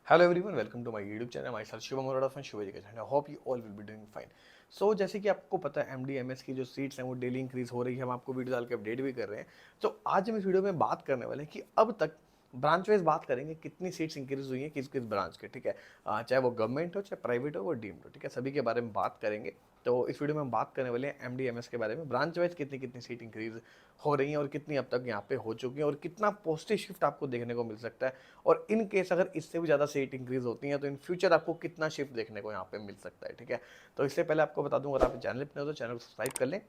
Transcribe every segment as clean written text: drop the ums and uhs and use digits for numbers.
Hello everyone, welcome to my YouTube channel. Myself Shubham Arora from Shubh education. I hope you all will be doing fine. So जैसे कि आपको पता है, MDMS की जो सीट्स हैं वो डेली इंक्रीज हो रही है। हम आपको वीडियो डाल के अपडेट भी कर रहे हैं। तो आज हम इस वीडियो में बात करने वाले हैं कि अब तक ब्रांच वाइज बात करेंगे कितनी सीट्स इंक्रीज हुई हैं किस किस ब्रांच के। ठीक है, चाहे वो गवर्नमेंट हो, चाहे प्राइवेट हो, वो डीम्ड हो। ठीक है, सभी के बारे में बात करेंगे। तो इस वीडियो में हम बात करने वाले हैं एमडीएमएस के बारे में, ब्रांच वाइज कितनी कितनी सीट इंक्रीज हो रही हैं और कितनी अब तक यहाँ पे हो चुकी हैं और कितना पॉजिटिव शिफ्ट आपको देखने को मिल सकता है। और इन केस अगर इससे भी ज़्यादा सीट इंक्रीज होती हैं तो इन फ्यूचर आपको कितना शिफ्ट देखने को यहाँ पे मिल सकता है। ठीक है, तो इससे पहले आपको बता दूं, अगर आप चैनल पे हो तो चैनल को सब्सक्राइब कर लें।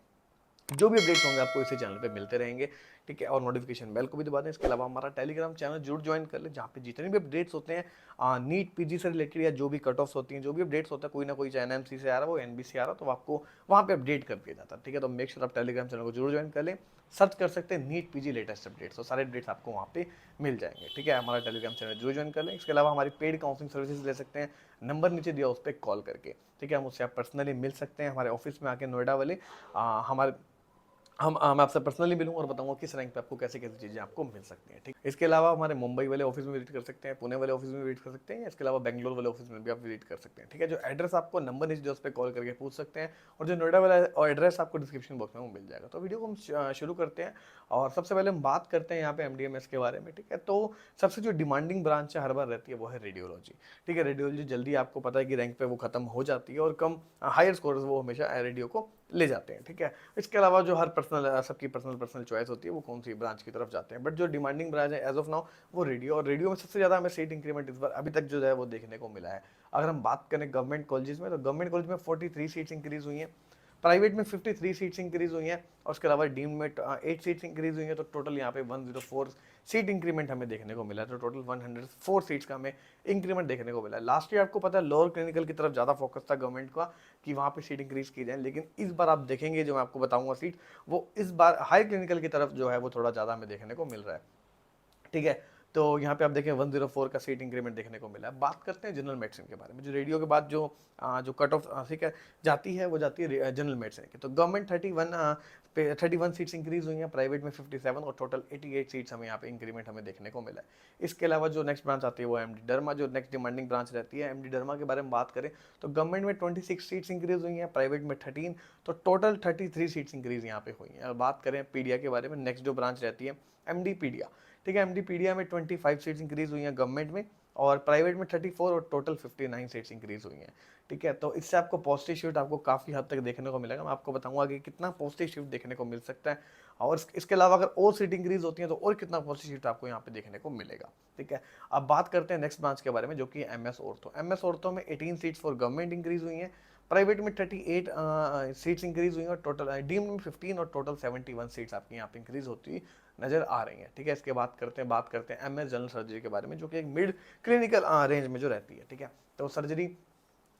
जो भी अपडेट्स होंगे आपको इसी चैनल पे मिलते रहेंगे। ठीक है, और नोटिफिकेशन बेल को भी दबा दें। इसके अलावा हमारा टेलीग्राम चैनल जरूर ज्वाइन कर लें, जहाँ पे जितने भी अपडेट्स होते हैं नीट पीजी से रिलेटेड या जो भी कट ऑफ्स होती हैं, जो भी अपडेट्स होता है, कोई ना कोई चाहे एनएमसी से आ रहा हो, एनबी से आ रहा हो, तो आपको वहाँ पे अपडेट कर दिया जाता है। ठीक है, तो मेक श्योर आप टेलीग्राम चैनल को जरूर ज्वाइन कर लें। सर्च कर सकते हैं नीट पीजी लेटेस्ट अपडेट्स, तो सारे अपडेट्स आपको वहाँ पे मिल जाएंगे। ठीक है, हमारा टेलीग्राम चैनल जरूर ज्वाइन कर लें। इसके अलावा हमारी पेड काउंसलिंग सर्विसेज ले सकते हैं, नंबर नीचे दिया उस पर कॉल करके। ठीक है, मुझसे आप पर्सनली मिल सकते हैं हमारे ऑफिस में आके, नोएडा वाले। हमारे मैं आपसे पर्सनली मिलूंगा और बताऊंगा किस रैंक पे आपको कैसे कैसी चीज़ें आपको मिल सकती हैं। ठीक, इसके अलावा हमारे मुंबई वाले ऑफिस में विजिट कर सकते हैं, पुणे वाले ऑफिस में विजिट कर सकते हैं, इसके अलावा बेंगलोर वाले ऑफिस में भी आप विजिट कर सकते हैं। ठीक है, जो एड्रेस आपको नंबर नीचे उस पर कॉल करके पूछ सकते हैं, और जो नोएडा वाला एड्रेस आपको डिस्क्रिप्शन बॉक्स में वो मिल जाएगा। तो वीडियो को हम शुरू करते हैं और सबसे पहले हम बात करते हैं यहाँ पे एमडीएमएस के बारे में। ठीक है, तो सबसे जो डिमांडिंग ब्रांच है हर बार रहती है वो है रेडियोलॉजी। ठीक है, रेडियोलॉजी जल्दी आपको पता है कि रैंक पे वो खत्म हो जाती है और कम हायर स्कोर्स वो हमेशा रेडियो को ले जाते हैं। ठीक है, इसके अलावा जो हर पर्सनल सबकी पर्सनल पर्सनल चॉइस होती है वो कौन सी ब्रांच की तरफ जाते हैं, बट जो डिमांडिंग ब्रांच है एज ऑफ नाउ वो रेडियो। और रेडियो में सबसे ज़्यादा हमें सीट इंक्रीमेंट इस बार अभी तक जो है वो देखने को मिला है। अगर हम बात करें गवर्नमेंट कॉलेजेस में, तो गवर्नमेंट कॉलेज में 43 सीट्स इंक्रीज हुई हैं, प्राइवेट में 53 सीट्स इंक्रीज हुई हैं, और उसके अलावा डीम में 8 सीट्स इंक्रीज हुई हैं। तो टोटल यहाँ पे 104 सीट इंक्रीमेंट हमें देखने को मिला है। तो टोटल 104 सीट्स का हमें इंक्रीमेंट देखने को मिला है। लास्ट ईयर आपको पता है लोअर क्लिनिकल की तरफ ज़्यादा फोकस था गवर्नमेंट का कि वहाँ पे सीट इंक्रीज की जाए, लेकिन इस बार आप देखेंगे जो मैं आपको बताऊंगा सीट, वो इस बार हाई क्लिनिकल की तरफ जो है वो थोड़ा ज़्यादा हमें देखने को मिल रहा है। ठीक है, तो यहाँ पे आप देखें 104 का सीट इंक्रीमेंट देखने को मिला है। बात करते हैं जनरल मेडिसिन के बारे में, जो रेडियो के बाद जो कट ऑफ ठीक है जाती है, वो जाती है जनरल मेडिसिन की। तो गवर्नमेंट 31 सीट्स इंक्रीज हुई हैं, प्राइवेट में 57, और टोटल 88 सीट्स हमें यहाँ पे इंक्रीमेंट हमें देखने को मिला है। इसके अलावा जो नेक्स्ट ब्रांच आती है वो एमडी डर्मा, जो नेक्स्ट डिमांडिंग ब्रांच रहती है। एमडी डर्मा के बारे में बात करें तो गवर्नमेंट में 26 सीट्स इंक्रीज हुई हैं, प्राइवेट में 13, तो टोटल 33 सीट्स इंक्रीज यहाँ पे हुई हैं। और बात करें पीडिया के बारे में, नेक्स्ट जो ब्रांच रहती है एमडी पीडिया। ठीक है, एमडी पीडिया में 25 सीट्स इंक्रीज हुई हैं गवर्नमेंट में, और प्राइवेट में 34, और टोटल 59 सीट्स इंक्रीज हुई हैं। ठीक है, तो इससे आपको पॉजिटिव शिफ्ट आपको काफ़ी हद तक देखने को मिलेगा। मैं आपको बताऊंगा कि कितना पॉजिटिव शिफ्ट देखने को मिल सकता है, और इसके अलावा अगर और सीट इंक्रीज होती है तो और कितना पॉजिटिव शिफ्ट आपको यहाँ पे देखने को मिलेगा। ठीक है, अब बात करते हैं नेक्स्ट ब्रांच के बारे में, जो कि एमएस ऑर्थो। एमएस ऑर्थो में 18 सीट्स फॉर गवर्नमेंट इंक्रीज हुई हैं, प्राइवेट में 38 सीट्स इंक्रीज हुई हैं, और टोटल डीम्ड में 15, और टोटल 71 सीट्स आपकी यहाँ पे इंक्रीज होती नजर आ रही हैं। ठीक है, इसके बात करते हैं एमएस जनरल सर्जरी के बारे में, जो कि एक मिड क्लिनिकल रेंज में जो रहती है। ठीक है, तो सर्जरी,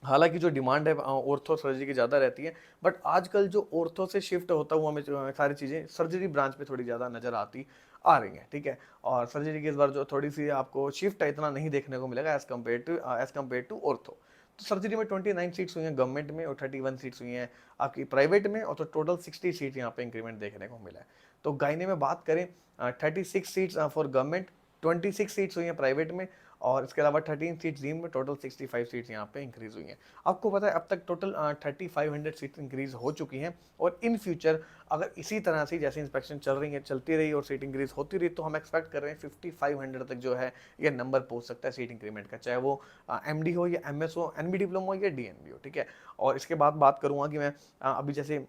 हालांकि जो डिमांड है ऑर्थो सर्जरी की ज़्यादा रहती है, बट आजकल जो ऑर्थो से शिफ्ट होता हुआ हमें सारी चीज़ें सर्जरी ब्रांच पे थोड़ी ज़्यादा नज़र आ रही हैं। ठीक है, और सर्जरी की इस बार जो थोड़ी सी आपको शिफ्ट है इतना नहीं देखने को मिलेगा एज कम्पेयर टू ऑर्थो। तो सर्जरी में 29 सीट्स हुई हैं गवर्नमेंट में, और 31 सीट्स हुई हैं आपकी प्राइवेट में, और तो टोटल 60 सीट यहाँ पे इंक्रीमेंट देखने को मिला है। तो गायने में बात करें 36 सीट्स फॉर गवर्नमेंट, 26 सीट्स हुई हैं प्राइवेट में, और इसके अलावा 13 सीट्स डीम में, टोटल 65 सीट्स यहाँ पे इंक्रीज हुई हैं। आपको पता है अब तक टोटल 3500 सीट्स इंक्रीज हो चुकी हैं, और इन फ्यूचर अगर इसी तरह से जैसे इंस्पेक्शन चल रही है चलती रही और सीट इंक्रीज होती रही, तो हम एक्सपेक्ट कर रहे हैं 5500 तक जो है ये नंबर पहुंच सकता है सीट इंक्रीमेंट का, चाहे वो एमडी हो या एमएस हो, एनबी डिप्लोमा हो या डीएनबी हो। ठीक है, और इसके बाद बात करूंगा कि मैं अभी जैसे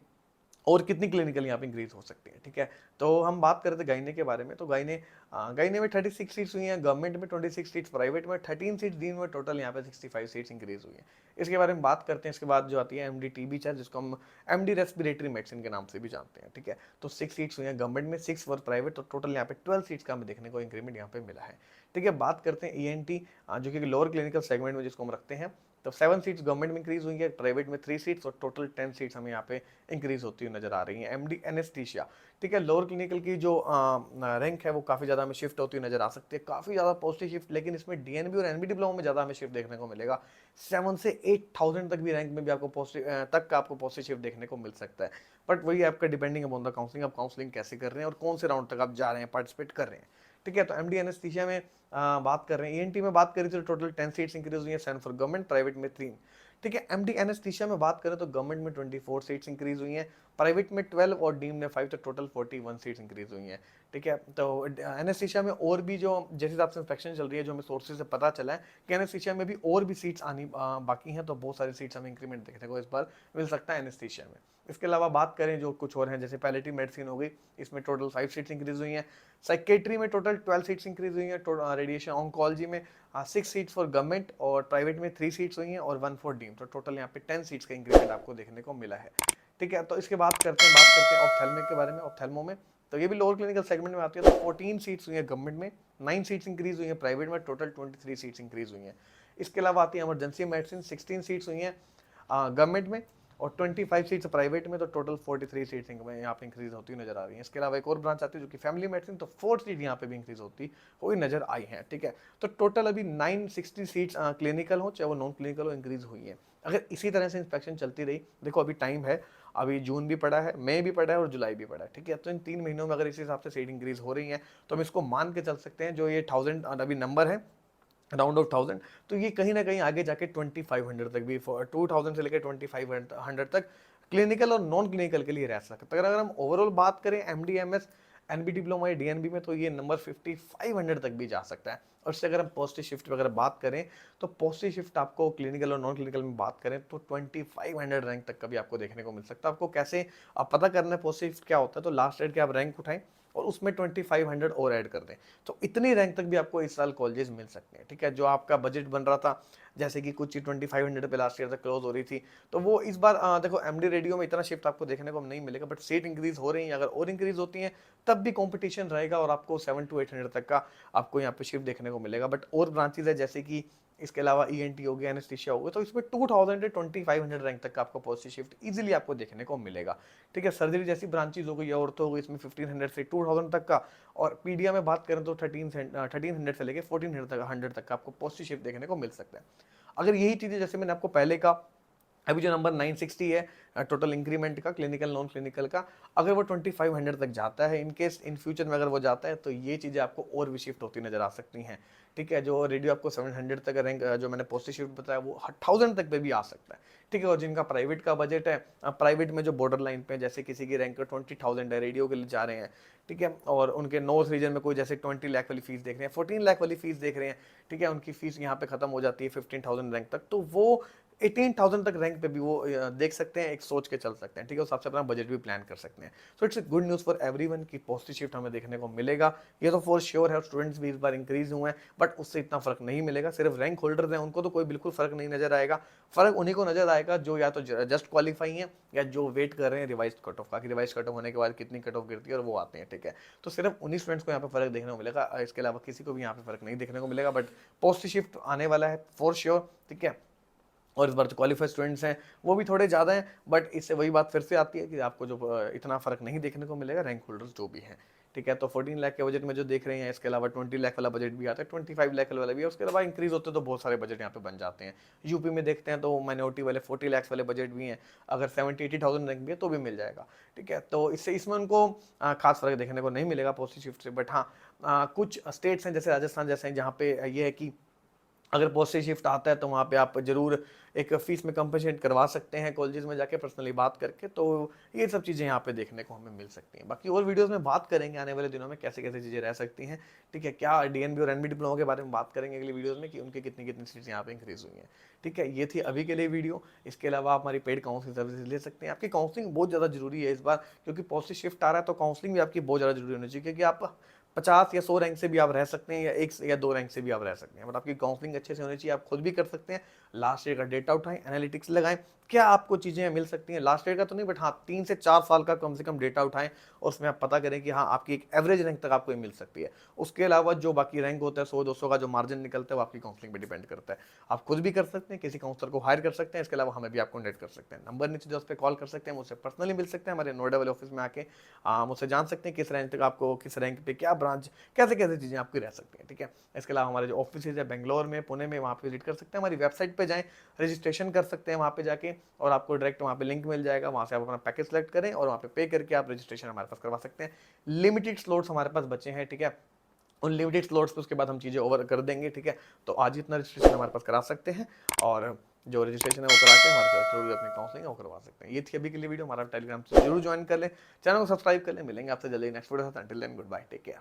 और कितनी क्लिनिकल यहाँ पे इंक्रीज हो सकती है। ठीक है, तो हम बात कर रहे थे गाइने के बारे में, तो गाइने में 36 सीट्स हुई हैं गवर्नमेंट में, 26 सीट्स प्राइवेट में, 13 सीट्स डीन में, टोटल यहाँ पे 65 सीट्स इंक्रीज हुई हैं। इसके बारे में बात करते हैं। इसके बाद जो आती है एमडी टीबी चार्ज, जिसको हम एमडी रेस्पिरेटरी मेडिसिन के नाम से भी जानते हैं। ठीक है, तो 6 सीट्स हुई हैं गवर्नमेंट में, 6 फॉर प्राइवेट, तो टोटल यहाँ पे 12 सीट्स का हमें देखने को इंक्रीमेंट यहाँ पे मिला है। ठीक है, बात करते हैं ईएनटी, जो कि लोअर क्लिनिकल सेगमेंट में जिसको हम रखते हैं, तो 7 सीट्स गवर्नमेंट में इंक्रीज हुई है, प्राइवेट में 3 सीट्स, और टोटल 10 सीट्स हमें यहाँ पे इंक्रीज होती हुई नजर आ रही है। एमडी एनेस्थीसिया, ठीक है, लोअर क्लिनिकल की जो रैंक है वो काफ़ी ज़्यादा हमें शिफ्ट होती हुई नजर आ सकती है, काफ़ी ज़्यादा पॉजिटिव शिफ्ट, लेकिन इसमें डीएनबी और एनबी डिप्लोमा में ज़्यादा हमें शिफ्ट देखने को मिलेगा। 7 से 8000 तक भी रैंक में भी आपको पॉजिटिव शिफ्ट देखने को मिल सकता है। बट वही आपका डिपेंडिंग अपॉन द काउंसलिंग, आप काउंसलिंग कैसे कर रहे हैं और कौन से राउंड तक आप जा रहे हैं, पार्टिसिपेट कर रहे हैं। ठीक है। तो एमडी एनेस्थीसिया में बात कर रहे हैं, ईएनटी में बात करी तो टोटल 10 सीट्स इंक्रीज हुई है, 7 फॉर गवर्नमेंट, प्राइवेट में 3। ठीक है। एमडी एनेस्थीसिया में बात करें तो गवर्नमेंट में 24 सीट्स इंक्रीज हुई हैं, प्राइवेट में 12 और डीम में 5, तो टोटल 41 सीट्स इंक्रीज हुई हैं। ठीक है। तो एनेस्थीसिया में और भी जो जिस हिसाब से इंस्पेक्शन चल रही है, जो हमें सोर्सेज से पता चला है कि एनेस्थीसिया में भी और भी सीट्स आनी बाकी हैं, तो बहुत सारी सीट्स हमें इंक्रीमेंट देखने को इस बार मिल सकता है एनेस्थीसिया में। इसके अलावा बात करें जो कुछ और हैं, जैसे पैलेटिव मेडिसिन हो गई, इसमें टोटल 5 सीट्स इंक्रीज हुई हैं। साइकेट्री में टोटल 12 सीट्स इंक्रीज हुई हैं। रेडिएशन ऑन्कोलॉजी में 6 सीट्स फॉर गवर्नमेंट और प्राइवेट में 3 सीट्स हुई हैं और 1 फॉर डीम, तो टोटल यहाँ पे 10 सीट्स का इंक्रीमेंट आपको देखने को मिला है। ठीक है। तो इसके बात करते हैं ऑप्थेल्मिक के बारे में, ऑप्थेल्मो में, तो ये भी लोअर क्लिनिकल सेगमेंट में आती है। तो 14 सीट्स हुई है गवर्नमेंट में, 9 सीट्स इंक्रीज हुई है प्राइवेट में, टोटल 23 सीट्स इंक्रीज हुई हैं। इसके अलावा आती है इमरजेंसी मेडिसिन, 16 सीट्स हुई हैं गवर्नमेंट में और 25 सीट्स प्राइवेट में, तो टोटल 43 सीट्स यहाँ पे इंक्रीज होती हुई नजर आ रही है। इसके अलावा एक और ब्रांच आती है जो कि फैमिली मेडिसिन, तो 4 सीट यहाँ पे भी इंक्रीज होती हुई नजर आई है। ठीक है। तो टोटल अभी 960 सीट्स क्लिनिकल हो चाहे वो नॉन क्लिनिकल हो, इंक्रीज हुई है। अगर इसी तरह से इंस्पेक्शन चलती रही, देखो अभी टाइम है, अभी जून भी पड़ा है, मई भी पड़ा है और जुलाई भी पड़ा है। ठीक है। तो इन 3 महीनों में अगर इस हिसाब से सीट इंक्रीज हो रही है, तो हम इसको मान के चल सकते हैं जो ये 1000 अभी नंबर है, राउंड ऑफ 1000, तो ये कहीं ना कहीं आगे जाके 2500 तक भी, 2000 से लेकर 2500 तक क्लिनिकल और नॉन क्लिनिकल के लिए रह सकता है। अगर हम ओवरऑल बात करें एमडीएमएस एनबी डिप्लोमा या डीएनबी में, तो ये नंबर 5500 तक भी जा सकता है। और इससे अगर हम पॉजिटिव शिफ्ट वगैरह बात करें, तो पॉजिटिव शिफ्ट आपको क्लिनिकल और नॉन क्लिनिकल में बात करें तो 2500 रैंक तक का भी आपको देखने को मिल सकता है। आपको कैसे आप पता करना है पॉजिटिव शिफ्ट क्या होता है, तो लास्ट रेट के आप रैंक उठाएं और उसमें 2500 और ऐड कर दें, तो इतनी रैंक तक भी आपको इस साल कॉलेजेस मिल सकते हैं। ठीक है। जो आपका बजट बन रहा था, जैसे कि कुछ 2500 पे लास्ट ईयर तक क्लोज हो रही थी, तो वो इस बार देखो एमडी रेडियो में इतना शिफ्ट आपको देखने को नहीं मिलेगा, बट सीट इंक्रीज हो रही है, अगर और इंक्रीज होती हैं तब भी कंपटीशन रहेगा और आपको 7 to 800 तक का आपको यहाँ पे शिफ्ट देखने को मिलेगा। बट और ब्रांचेज है जैसे कि इसके अलावा ईएनटी हो गया, एनेस्थीसिया हो गया, तो इसमें 2000 से 2500 रैंक तक का आपको पॉजिटिव शिफ्ट इजीली आपको देखने को मिलेगा। ठीक है। सर्जरी जैसी ब्रांचेज हो गई, औरतों हो गई, इसमें 1500 से 2000 तक का, और पीडिया में बात करें तो 1300 से लेकर 1400 तक 100 तक का आपको पॉजिटिव शिफ्ट देखने को मिल सकता है। अगर यही चीजें जैसे मैंने आपको पहले कहा, अभी जो नंबर 960 है टोटल इंक्रीमेंट का क्लिनिकल नॉन क्लिनिकल का, अगर वो 2500 तक जाता है, इन केस इन फ्यूचर में अगर वो जाता है, तो ये चीज़ें आपको और भी शिफ्ट होती नजर आ सकती हैं। ठीक है। जो रेडियो आपको 700 तक रैंक, जो मैंने पॉजिटिव शिफ्ट बताया, वो 1000 तक पे भी आ सकता है। ठीक है। और जिनका प्राइवेट का बजट है, प्राइवेट में जो बॉर्डर लाइन पे, जैसे किसी की रैंक 20,000 है, रेडियो के लिए जा रहे हैं, ठीक है, और उनके नॉर्थ रीजन में कोई जैसे 20 लाख वाली फीस देख रहे हैं, 14 लाख वाली फीस देख रहे हैं, ठीक है, उनकी फीस यहाँ पे खत्म हो जाती है 15,000 रैंक तक, तो वो 18,000 तक रैंक पे भी वो देख सकते हैं, एक सोच के चल सकते हैं। ठीक है। उस हिसाब से अपना बजट भी प्लान कर सकते हैं। So it's a good news for everyone की पॉजिटिव शिफ्ट हमें देखने को मिलेगा। ये तो फॉर श्योर है, स्टूडेंट्स भी इस बार इंक्रीज हुए हैं, बट उससे इतना फर्क नहीं मिलेगा। सिर्फ रैंक होल्डर्स हैं, उनको तो कोई बिल्कुल फर्क नहीं नजर आएगा। फर्क उन्हीं को नजर आएगा जो या तो जस्ट क्वालिफाई है या जो वेट कर रहे हैं रिवाइज कट ऑफ का, कि रिवाइज कट ऑफ होने के बाद कितनी कट ऑफ गिरती है और वो आते हैं। ठीक है। तो सिर्फ उन्हीं स्टूडेंट्स को यहाँ पे फर्क देखने को मिलेगा, इसके अलावा किसी को भी यहाँ पे फर्क नहीं देखने को मिलेगा। बट पॉजिटिव शिफ्ट आने वाला है फॉर श्योर। ठीक है। और इस बार जो क्वालिफाइड स्टूडेंट्स हैं वो भी थोड़े ज़्यादा हैं, बट इससे वही बात फिर से आती है कि आपको जो इतना फर्क नहीं देखने को मिलेगा रैंक होल्डर्स जो भी हैं। ठीक है। तो 14 लाख के बजट में जो देख रहे हैं, इसके अलावा 20 लाख वाला बजट भी आता है, 25 लाख वाला भी है, उसके अलावा इंक्रीज होते तो बहुत सारे बजट यहाँ पे बन जाते हैं। यूपी में देखते हैं तो माइनॉरिटी वाले 40 लाख वाले बजट भी हैं, अगर 70-80,000 रैंक भी है तो भी मिल जाएगा। ठीक है। तो इससे इसमें उनको खास फर्क देखने को नहीं मिलेगा पॉजिटिव शिफ्ट से। बट हाँ, कुछ स्टेट्स हैं जैसे राजस्थान जैसे हैं, जहाँ पे ये है कि अगर पॉजिटिव शिफ्ट आता है तो वहाँ पे आप जरूर एक फीस में कंपनसेट करवा सकते हैं कॉलेजेस में जाके पर्सनली बात करके, तो ये सब चीज़ें यहाँ पे देखने को हमें मिल सकती हैं। बाकी और वीडियोस में बात करेंगे आने वाले दिनों में कैसे कैसे चीज़ें रह सकती हैं। ठीक है। क्या डीएनबी और एनबी डिप्लोमा के बारे में बात करेंगे अगली वीडियोस में कि उनकी कितनी कितनी सीट्स यहाँ पे इंक्रीज हुई हैं। ठीक है। ये थी अभी के लिए वीडियो। इसके अलावा आप हमारी पेड काउंसलिंग सर्विसेज ले सकते हैं। आपकी काउंसलिंग बहुत ज़्यादा जरूरी है इस बार, क्योंकि पॉजिटिव शिफ्ट आ रहा है, तो काउंसलिंग भी आपकी बहुत ज़्यादा जरूरी होनी चाहिए, क्योंकि आप 50 या 100 रैंक से भी आप रह सकते हैं, या 1 या 2 रैंक से भी आप रह सकते हैं, बट आपकी काउंसलिंग अच्छे से होनी चाहिए। आप खुद भी कर सकते हैं, लास्ट ईयर का डेटा उठाएं, एनालिटिक्स लगाएं, क्या आपको चीज़ें मिल सकती हैं, लास्ट ईयर का तो नहीं बट हाँ 3 से 4 साल का कम से कम डेटा उठाएं, और उसमें आप पता करें कि हाँ आपकी एक एवरेज रैंक तक आपको मिल सकती है। उसके अलावा जो बाकी रैंक होता है 100-200 का जो मार्जिन निकलता है, वो आपकी काउंसलिंग पर डिपेंड करता है। आप खुद भी कर सकते हैं, किसी काउंसलर को हायर कर सकते हैं, इसके अलावा हमें भी आप कॉन्टेक्ट कर सकते हैं। नंबर नीचे जो उस पर कॉल कर सकते हैं, मुझसे पर्सनली मिल सकते हैं, हमारे नोएडा वाले ऑफिस में आके मुझसे जान सकते हैं किस रैंक तक आपको, किस रैंक पे क्या ब्रांच, कैसे कैसे चीज़ें आपकी रह सकती हैं। ठीक है। इसके अलावा हमारे जो ऑफिस है बेंगलोर में, पुणे में, वहाँ पे विजिट कर सकते हैं, हमारी वेबसाइट पे जाएं, रजिस्ट्रेशन कर सकते हैं वहाँ पे जाके, और आपको डायरेक्ट वहाँ पे लिंक मिल जाएगा, वहाँ से आप अपना पैकेज सेलेक्ट करें और वहाँ पे पे करके आप रजिस्ट्रेशन हमारे पास करवा सकते हैं। लिमिटेड स्लॉट्स हमारे पास बचे हैं। ठीक है। उन लिमिटेड स्लॉट्स पे उसके बाद हम चीज़ें ओवर कर देंगे, ठीक है। तो आज ही इतना रजिस्ट्रेशन हमारे पास करा सकते हैं, और जो रजिस्ट्रेशन है वो करा के हमारे साथ थ्रू अपनी काउंसलिंग वो करवा सकते हैं। ये थी अभी के लिए वीडियो। हमारा टेलीग्राम से जरूर ज्वाइन कर लें, चैनल को सब्सक्राइब कर लें। मिलेंगे आपसे जल्दी नेक्स्ट वीडियो के साथ। Until then goodbye, take care.